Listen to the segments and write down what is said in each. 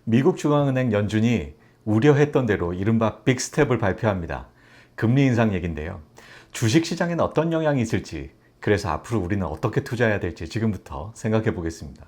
미국 중앙은행 연준이 우려했던 대로 이른바 빅스텝을 발표합니다. 금리 인상 얘기인데요. 주식시장에는 어떤 영향이 있을지, 그래서 앞으로 우리는 어떻게 투자해야 될지 지금부터 생각해 보겠습니다.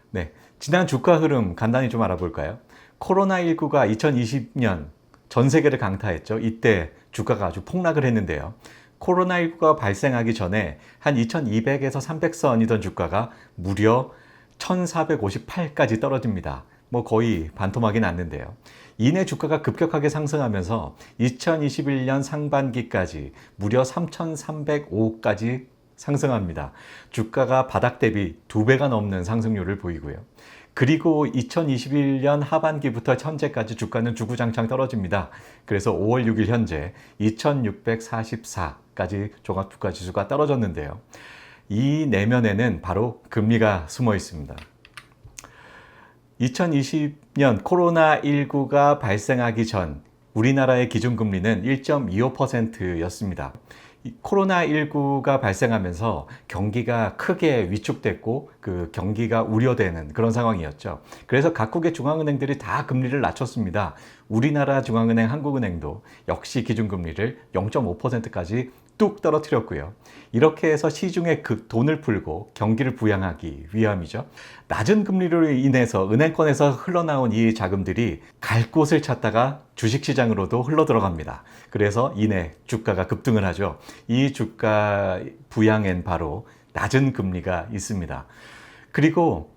네, 지난 주가 흐름 간단히 좀 알아볼까요? 코로나19가 2020년 전 세계를 강타했죠. 이때 주가가 아주 폭락을 했는데요. 코로나19가 발생하기 전에 한 2200에서 300선이던 주가가 무려 1458까지 떨어집니다. 뭐 거의 반토막이 났는데요. 이내 주가가 급격하게 상승하면서 2021년 상반기까지 무려 3305까지 상승합니다. 주가가 바닥 대비 2배가 넘는 상승률을 보이고요. 그리고 2021년 하반기부터 현재까지 주가는 주구장창 떨어집니다. 그래서 5월 6일 현재 2644까지 종합주가지수가 떨어졌는데요. 이 내면에는 바로 금리가 숨어 있습니다. 2020년 코로나19가 발생하기 전 우리나라의 기준금리는 1.25%였습니다. 코로나19가 발생하면서 경기가 크게 위축됐고 그 경기가 우려되는 그런 상황이었죠. 그래서 각국의 중앙은행들이 다 금리를 낮췄습니다. 우리나라 중앙은행 한국은행도 역시 기준금리를 0.5%까지 뚝 떨어뜨렸고요. 이렇게 해서 시중에 돈을 풀고 경기를 부양하기 위함이죠. 낮은 금리로 인해서 은행권에서 흘러나온 이 자금들이 갈 곳을 찾다가 주식시장으로도 흘러 들어갑니다. 그래서 이내 주가가 급등을 하죠. 이 주가 부양엔 바로 낮은 금리가 있습니다. 그리고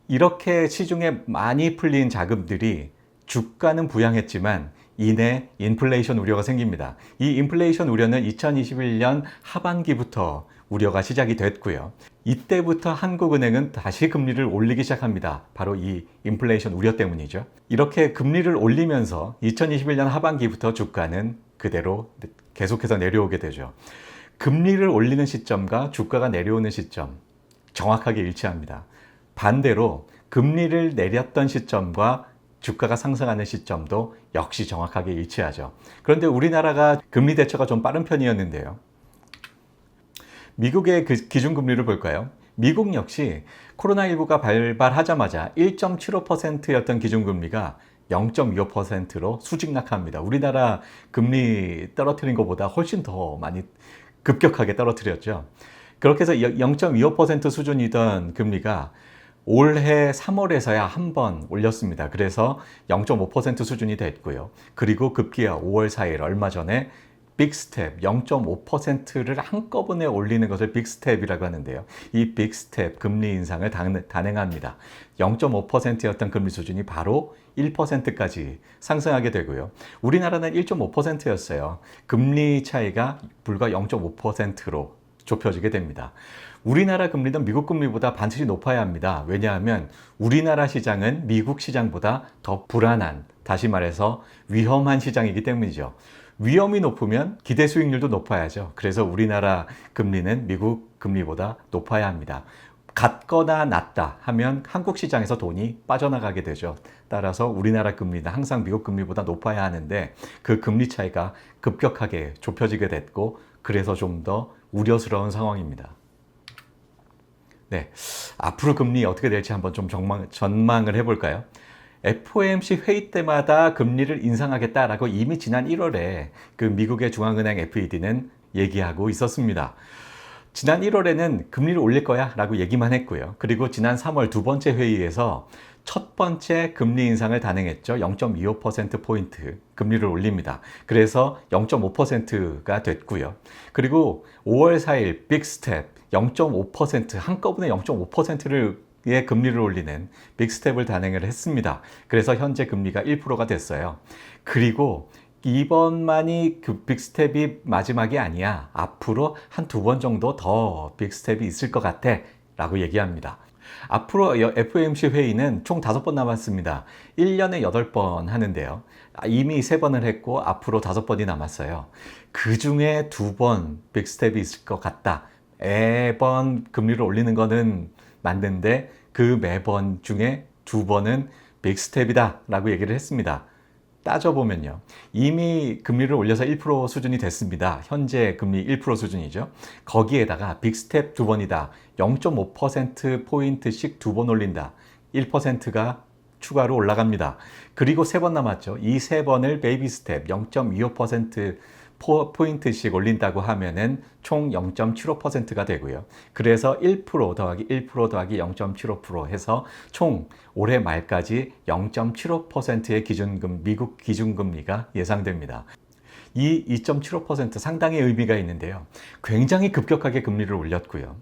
이렇게 시중에 많이 풀린 자금들이 주가는 부양했지만 이내 인플레이션 우려가 생깁니다. 이 인플레이션 우려는 2021년 하반기부터 우려가 시작이 됐고요. 이때부터 한국은행은 다시 금리를 올리기 시작합니다. 바로 이 인플레이션 우려 때문이죠. 이렇게 금리를 올리면서 2021년 하반기부터 주가는 그대로 계속해서 내려오게 되죠. 금리를 올리는 시점과 주가가 내려오는 시점 정확하게 일치합니다. 반대로 금리를 내렸던 시점과 주가가 상승하는 시점도 역시 정확하게 일치하죠. 그런데 우리나라가 금리 대처가 좀 빠른 편이었는데요. 미국의 기준금리를 볼까요? 미국 역시 코로나19가 발발하자마자 1.75%였던 기준금리가 0.25%로 수직낙하합니다. 우리나라 금리 떨어뜨린 것보다 훨씬 더 많이 급격하게 떨어뜨렸죠. 그렇게 해서 0.25% 수준이던 금리가 올해 3월에서야 한 번 올렸습니다. 그래서 0.5% 수준이 됐고요. 그리고 급기야 5월 4일 얼마 전에 빅스텝 0.5%를 한꺼번에 올리는 것을 빅스텝이라고 하는데요. 이 빅스텝 금리 인상을 단행합니다. 0.5%였던 금리 수준이 바로 1%까지 상승하게 되고요. 우리나라는 1.5%였어요. 금리 차이가 불과 0.5%로 좁혀지게 됩니다. 우리나라 금리는 미국 금리보다 반드시 높아야 합니다. 왜냐하면 우리나라 시장은 미국 시장보다 더 불안한, 다시 말해서 위험한 시장이기 때문이죠. 위험이 높으면 기대 수익률도 높아야죠. 그래서 우리나라 금리는 미국 금리보다 높아야 합니다. 같거나 낮다 하면 한국 시장에서 돈이 빠져나가게 되죠. 따라서 우리나라 금리는 항상 미국 금리보다 높아야 하는데 그 금리 차이가 급격하게 좁혀지게 됐고 그래서 좀 더 우려스러운 상황입니다. 네, 앞으로 금리 어떻게 될지 한번 좀 전망을 해볼까요? FOMC 회의 때마다 금리를 인상하겠다라고 이미 지난 1월에 그 미국의 중앙은행 FED는 얘기하고 있었습니다. 지난 1월에는 금리를 올릴 거야 라고 얘기만 했고요. 그리고 지난 3월 두 번째 회의에서 첫 번째 금리 인상을 단행했죠. 0.25%포인트 금리를 올립니다. 그래서 0.5%가 됐고요. 그리고 5월 4일 빅스텝 0.5% 한꺼번에 0.5%를 의 금리를 올리는 빅스텝을 단행을 했습니다. 그래서 현재 금리가 1%가 됐어요. 그리고 이번만이 그 빅스텝이 마지막이 아니야. 앞으로 한 두 번 정도 더 빅스텝이 있을 것 같아 라고 얘기합니다. 앞으로 FOMC 회의는 총 5번 남았습니다. 1년에 8번 하는데요. 이미 3번을 했고 앞으로 5번이 남았어요. 그 중에 2번 빅스텝이 있을 것 같다. 매번 금리를 올리는 거는 맞는데 그 매번 중에 2번은 빅스텝이다 라고 얘기를 했습니다. 따져보면요. 이미 금리를 올려서 1% 수준이 됐습니다. 현재 금리 1% 수준이죠. 거기에다가 빅스텝 2번이다. 0.5%포인트씩 2번 올린다. 1%가 추가로 올라갑니다. 그리고 3번 남았죠. 이 3번을 베이비 스텝 0.25% 포인트씩 올린다고 하면은 총 0.75%가 되고요. 그래서 1% 더하기 1% 더하기 0.75% 해서 총 올해 말까지 0.75%의 미국 기준금리가 예상됩니다. 이 2.75% 상당히 의미가 있는데요. 굉장히 급격하게 금리를 올렸고요.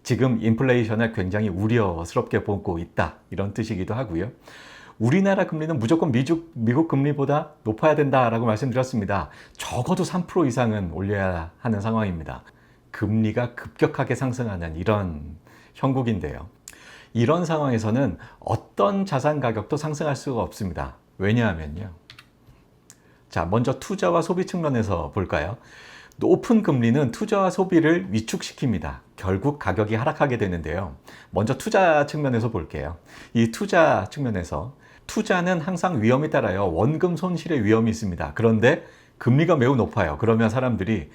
지금 인플레이션을 굉장히 우려스럽게 보고 있다. 이런 뜻이기도 하고요. 우리나라 금리는 무조건 미국 금리보다 높아야 된다라고 말씀드렸습니다. 적어도 3% 이상은 올려야 하는 상황입니다. 금리가 급격하게 상승하는 이런 형국인데요. 이런 상황에서는 어떤 자산 가격도 상승할 수가 없습니다. 왜냐하면요. 자, 먼저 투자와 소비 측면에서 볼까요? 높은 금리는 투자와 소비를 위축시킵니다. 결국 가격이 하락하게 되는데요. 먼저 투자 측면에서 볼게요. 이 투자 측면에서 투자는 항상 위험이 따라요. 원금 손실의 위험이 있습니다. 그런데 금리가 매우 높아요. 그러면 사람들이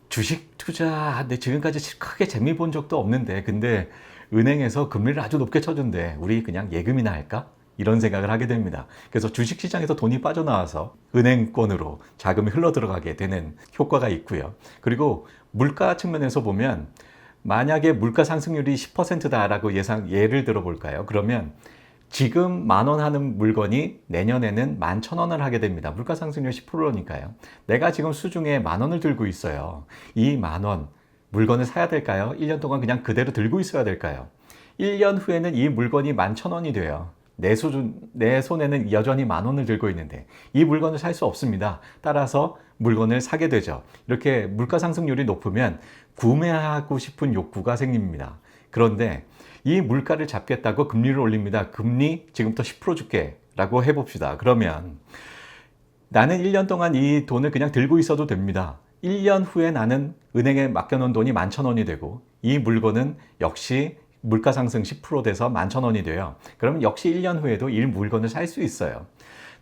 주식 투자, 근데 지금까지 크게 재미 본 적도 없는데, 근데 은행에서 금리를 아주 높게 쳐준대. 우리 그냥 예금이나 할까? 이런 생각을 하게 됩니다. 그래서 주식시장에서 돈이 빠져나와서 은행권으로 자금이 흘러 들어가게 되는 효과가 있고요. 그리고 물가 측면에서 보면 만약에 물가 상승률이 10%다라고 예를 들어 볼까요? 그러면 지금 10,000원 하는 물건이 내년에는 11,000원을 하게 됩니다. 물가 상승률 10%니까요. 내가 지금 수중에 10,000원을 들고 있어요. 이 10,000원 물건을 사야 될까요? 1년 동안 그냥 그대로 들고 있어야 될까요? 1년 후에는 이 물건이 11,000원이 돼요. 내 손에는 여전히 10,000원을 들고 있는데 이 물건을 살 수 없습니다. 따라서 물건을 사게 되죠. 이렇게 물가 상승률이 높으면 구매하고 싶은 욕구가 생깁니다. 그런데 이 물가를 잡겠다고 금리를 올립니다. 금리 지금부터 10% 줄게 라고 해봅시다. 그러면 나는 1년 동안 이 돈을 그냥 들고 있어도 됩니다. 1년 후에 나는 은행에 맡겨놓은 돈이 11,000원이 되고 이 물건은 역시 물가 상승 10% 돼서 11,000원이 돼요. 그러면 역시 1년 후에도 이 물건을 살 수 있어요.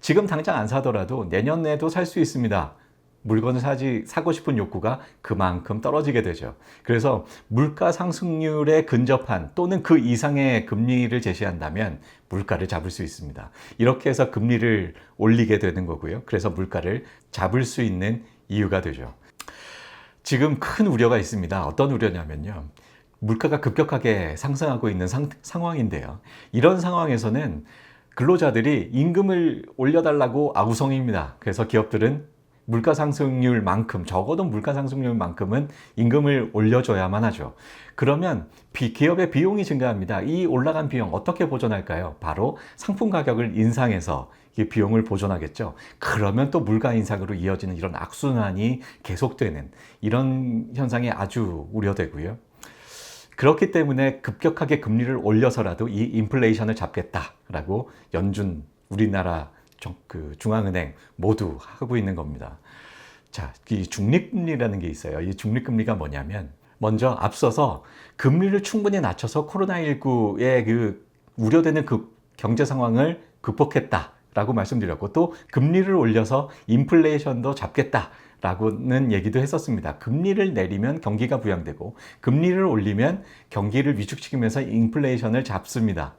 지금 당장 안 사더라도 내년에도 살 수 있습니다. 물건을 사고 싶은 욕구가 그만큼 떨어지게 되죠. 그래서 물가 상승률에 근접한 또는 그 이상의 금리를 제시한다면 물가를 잡을 수 있습니다. 이렇게 해서 금리를 올리게 되는 거고요. 그래서 물가를 잡을 수 있는 이유가 되죠. 지금 큰 우려가 있습니다. 어떤 우려냐면요. 물가가 급격하게 상승하고 있는 상황인데요. 이런 상황에서는 근로자들이 임금을 올려달라고 아우성입니다. 그래서 기업들은 물가 상승률만큼, 적어도 물가 상승률만큼은 임금을 올려줘야만 하죠. 그러면 기업의 비용이 증가합니다. 이 올라간 비용 어떻게 보전할까요? 바로 상품 가격을 인상해서 이 비용을 보전하겠죠. 그러면 또 물가 인상으로 이어지는 이런 악순환이 계속되는 이런 현상이 아주 우려되고요. 그렇기 때문에 급격하게 금리를 올려서라도 이 인플레이션을 잡겠다라고 우리나라 중앙은행 모두 하고 있는 겁니다. 자, 이 중립금리라는 게 있어요. 이 중립금리가 뭐냐면 먼저 앞서서 금리를 충분히 낮춰서 코로나19의 그 우려되는 그 경제 상황을 극복했다라고 말씀드렸고 또 금리를 올려서 인플레이션도 잡겠다. 라고는 얘기도 했었습니다. 금리를 내리면 경기가 부양되고 금리를 올리면 경기를 위축시키면서 인플레이션을 잡습니다.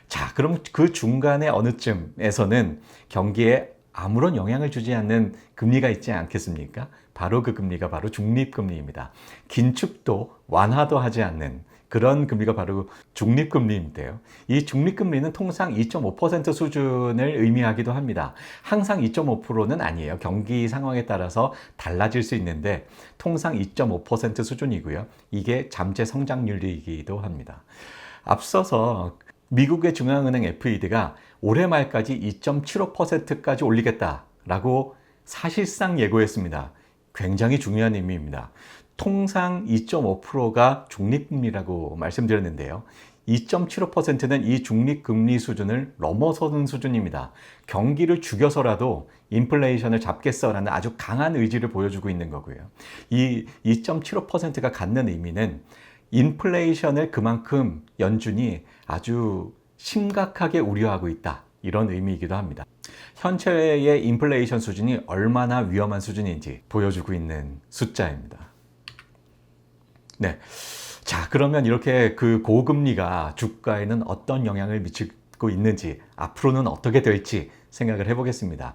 자, 그럼 그 중간에 어느 쯤에서는 경기에 아무런 영향을 주지 않는 금리가 있지 않겠습니까? 바로 그 금리가 바로 중립금리입니다. 긴축도 완화도 하지 않는 그런 금리가 바로 중립금리인데요. 이 중립금리는 통상 2.5% 수준을 의미하기도 합니다. 항상 2.5%는 아니에요. 경기 상황에 따라서 달라질 수 있는데 통상 2.5% 수준이고요. 이게 잠재 성장률이기도 합니다. 앞서서 미국의 중앙은행 FED가 올해 말까지 2.75%까지 올리겠다라고 사실상 예고했습니다. 굉장히 중요한 의미입니다. 통상 2.5%가 중립금리라고 말씀드렸는데요. 2.75%는 이 중립금리 수준을 넘어서는 수준입니다. 경기를 죽여서라도 인플레이션을 잡겠어라는 아주 강한 의지를 보여주고 있는 거고요. 이 2.75%가 갖는 의미는 인플레이션을 그만큼 연준이 아주 심각하게 우려하고 있다. 이런 의미이기도 합니다. 현재의 인플레이션 수준이 얼마나 위험한 수준인지 보여주고 있는 숫자입니다. 네. 자, 그러면 이렇게 그 고금리가 주가에는 어떤 영향을 미치고 있고 있는지, 앞으로는 어떻게 될지 생각을 해보겠습니다.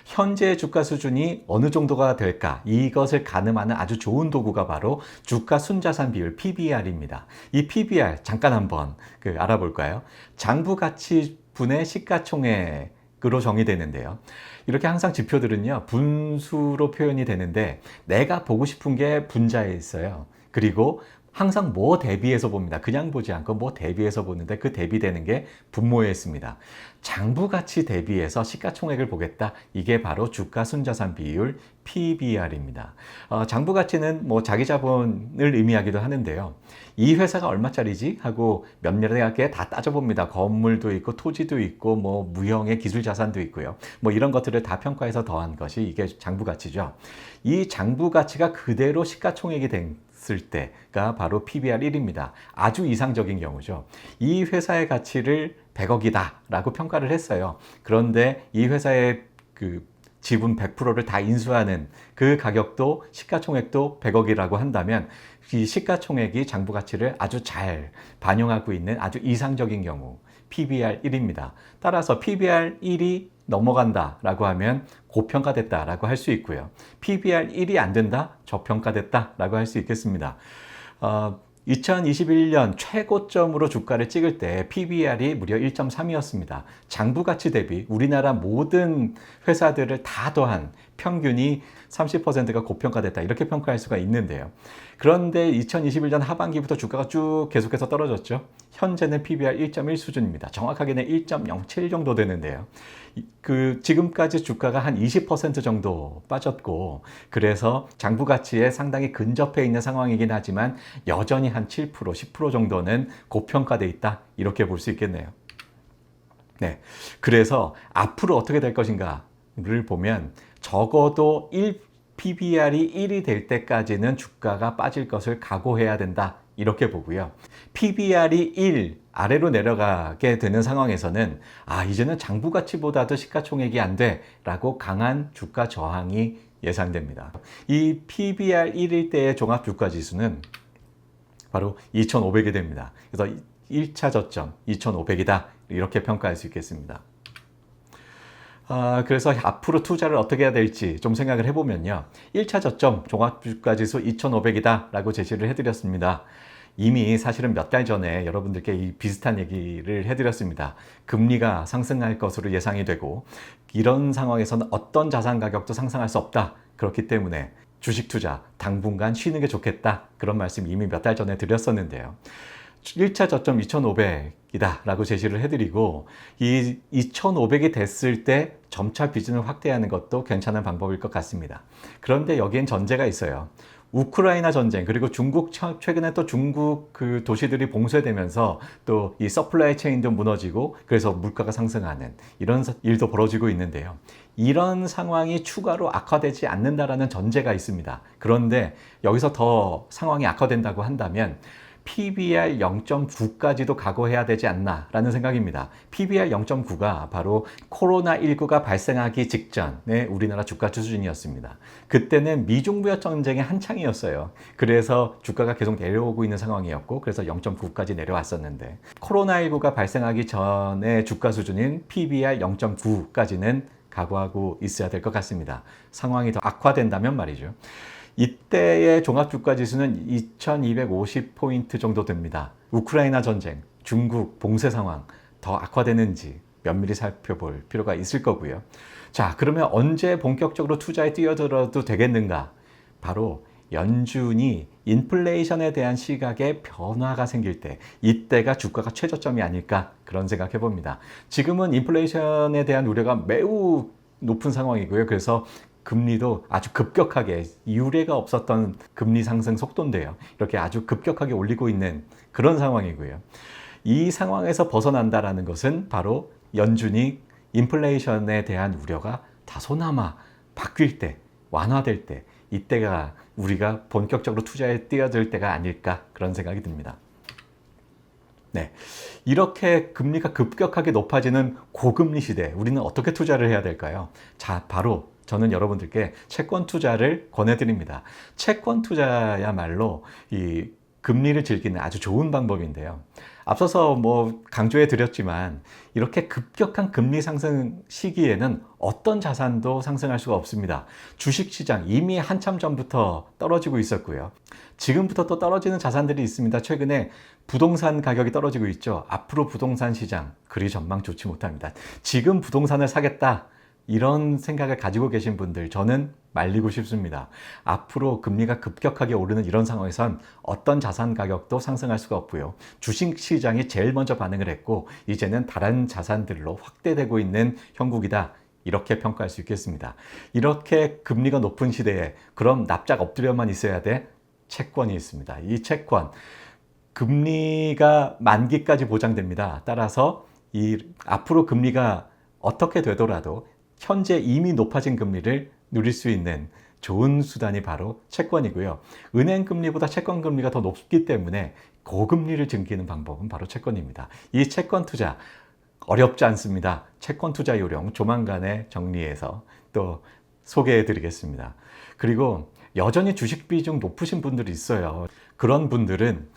현재 주가 수준이 어느 정도가 될까? 이것을 가늠하는 아주 좋은 도구가 바로 주가 순자산 비율 PBR입니다. 이 PBR 잠깐 한번 알아볼까요? 장부가치분의 시가총액으로 정의되는데요. 이렇게 항상 지표들은요, 분수로 표현이 되는데 내가 보고 싶은 게 분자에 있어요. 그리고 항상 뭐 대비해서 봅니다. 그냥 보지 않고 뭐 대비해서 보는데 그 대비되는 게 분모에 있습니다. 장부가치 대비해서 시가총액을 보겠다. 이게 바로 주가순자산 비율 PBR입니다. 장부가치는 뭐 자기 자본을 의미하기도 하는데요. 이 회사가 얼마짜리지? 하고 몇몇 개 다 따져봅니다. 건물도 있고 토지도 있고 뭐 무형의 기술자산도 있고요. 뭐 이런 것들을 다 평가해서 더한 것이 이게 장부가치죠. 이 장부가치가 그대로 시가총액이 됐을 때가 바로 PBR 1입니다. 아주 이상적인 경우죠. 이 회사의 가치를 100억이다 라고 평가를 했어요. 그런데 이 회사의 지분 100%를 다 인수하는 그 가격도 시가총액도 100억이라고 한다면 이 시가총액이 장부가치를 아주 잘 반영하고 있는 아주 이상적인 경우 PBR 1입니다. 따라서 PBR 1이 넘어간다라고 하면 고평가됐다라고 할 수 있고요. PBR 1이 안 된다? 저평가됐다라고 할 수 있겠습니다. 2021년 최고점으로 주가를 찍을 때 PBR이 무려 1.3이었습니다. 장부가치 대비 우리나라 모든 회사들을 다 더한 평균이 30%가 고평가됐다 이렇게 평가할 수가 있는데요. 그런데 2021년 하반기부터 주가가 쭉 계속해서 떨어졌죠. 현재는 PBR 1.1 수준입니다. 정확하게는 1.07 정도 되는데요. 지금까지 주가가 한 20% 정도 빠졌고, 그래서 장부가치에 상당히 근접해 있는 상황이긴 하지만 여전히 한 7%, 10% 정도는 고평가돼 있다 이렇게 볼 수 있겠네요. 네, 그래서 앞으로 어떻게 될 것인가를 보면 적어도 PBR이 1이 될 때까지는 주가가 빠질 것을 각오해야 된다 이렇게 보고요. PBR이 1 아래로 내려가게 되는 상황에서는 이제는 장부가치보다도 시가총액이 안 돼 라고 강한 주가 저항이 예상됩니다. 이 PBR 1일 때의 종합주가지수는 바로 2,500이 됩니다. 그래서 1차 저점 2,500이다 이렇게 평가할 수 있겠습니다. 그래서 앞으로 투자를 어떻게 해야 될지 좀 생각을 해보면요. 1차 저점 종합주가지수 2,500이다 라고 제시를 해드렸습니다. 이미 사실은 몇 달 전에 여러분들께 이 비슷한 얘기를 해드렸습니다. 금리가 상승할 것으로 예상이 되고 이런 상황에서는 어떤 자산 가격도 상승할 수 없다. 그렇기 때문에 주식 투자 당분간 쉬는 게 좋겠다. 그런 말씀 이미 몇 달 전에 드렸었는데요. 1차 저점 2,500이다 라고 제시를 해드리고 이 2,500이 됐을 때 점차 비중을 확대하는 것도 괜찮은 방법일 것 같습니다. 그런데 여기엔 전제가 있어요. 우크라이나 전쟁 그리고 중국 최근에 또 중국 도시들이 봉쇄되면서 또 이 서플라이 체인도 무너지고 그래서 물가가 상승하는 이런 일도 벌어지고 있는데요. 이런 상황이 추가로 악화되지 않는다라는 전제가 있습니다. 그런데 여기서 더 상황이 악화된다고 한다면 PBR 0.9까지도 각오해야 되지 않나라는 생각입니다. PBR 0.9가 바로 코로나19가 발생하기 직전의 우리나라 주가 수준이었습니다. 그때는 미중 무역 전쟁의 한창이었어요. 그래서 주가가 계속 내려오고 있는 상황이었고 그래서 0.9까지 내려왔었는데 코로나19가 발생하기 전의 주가 수준인 PBR 0.9까지는 각오하고 있어야 될 것 같습니다. 상황이 더 악화된다면 말이죠. 이때의 종합주가지수는 2250포인트 정도 됩니다. 우크라이나 전쟁, 중국 봉쇄 상황 더 악화되는지 면밀히 살펴볼 필요가 있을 거고요. 자, 그러면 언제 본격적으로 투자에 뛰어들어도 되겠는가? 바로 연준이 인플레이션에 대한 시각에 변화가 생길 때 이때가 주가가 최저점이 아닐까 그런 생각해 봅니다. 지금은 인플레이션에 대한 우려가 매우 높은 상황이고요. 그래서 금리도 아주 급격하게 유례가 없었던 금리 상승 속도인데요. 이렇게 아주 급격하게 올리고 있는 그런 상황이고요. 이 상황에서 벗어난다라는 것은 바로 연준이 인플레이션에 대한 우려가 다소나마 바뀔 때, 완화될 때, 이때가 우리가 본격적으로 투자에 뛰어들 때가 아닐까 그런 생각이 듭니다. 네, 이렇게 금리가 급격하게 높아지는 고금리 시대, 우리는 어떻게 투자를 해야 될까요? 자, 바로 저는 여러분들께 채권 투자를 권해드립니다. 채권 투자야말로 이 금리를 즐기는 아주 좋은 방법인데요. 앞서서 뭐 강조해 드렸지만 이렇게 급격한 금리 상승 시기에는 어떤 자산도 상승할 수가 없습니다. 주식시장 이미 한참 전부터 떨어지고 있었고요. 지금부터 또 떨어지는 자산들이 있습니다. 최근에 부동산 가격이 떨어지고 있죠. 앞으로 부동산 시장 그리 전망 좋지 못합니다. 지금 부동산을 사겠다, 이런 생각을 가지고 계신 분들 저는 말리고 싶습니다. 앞으로 금리가 급격하게 오르는 이런 상황에선 어떤 자산 가격도 상승할 수가 없고요. 주식 시장이 제일 먼저 반응을 했고 이제는 다른 자산들로 확대되고 있는 형국이다, 이렇게 평가할 수 있겠습니다. 이렇게 금리가 높은 시대에 그럼 납작 엎드려만 있어야 돼? 채권이 있습니다. 이 채권 금리가 만기까지 보장됩니다. 따라서 앞으로 금리가 어떻게 되더라도 현재 이미 높아진 금리를 누릴 수 있는 좋은 수단이 바로 채권이고요. 은행 금리보다 채권 금리가 더 높기 때문에 고금리를 즐기는 방법은 바로 채권입니다. 이 채권 투자 어렵지 않습니다. 채권 투자 요령 조만간에 정리해서 또 소개해 드리겠습니다. 그리고 여전히 주식 비중 높으신 분들이 있어요. 그런 분들은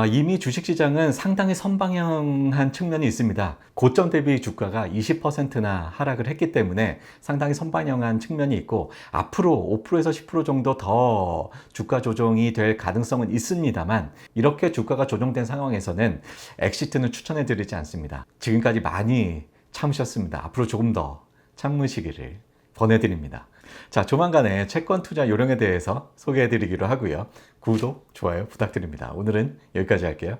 이미 주식시장은 상당히 선방향한 측면이 있습니다. 고점 대비 주가가 20%나 하락을 했기 때문에 상당히 선방향한 측면이 있고 앞으로 5%에서 10% 정도 더 주가 조정이 될 가능성은 있습니다만 이렇게 주가가 조정된 상황에서는 엑시트는 추천해 드리지 않습니다. 지금까지 많이 참으셨습니다. 앞으로 조금 더 참으시기를 권해드립니다. 자, 조만간에 채권 투자 요령에 대해서 소개해 드리기로 하고요. 구독, 좋아요 부탁드립니다. 오늘은 여기까지 할게요.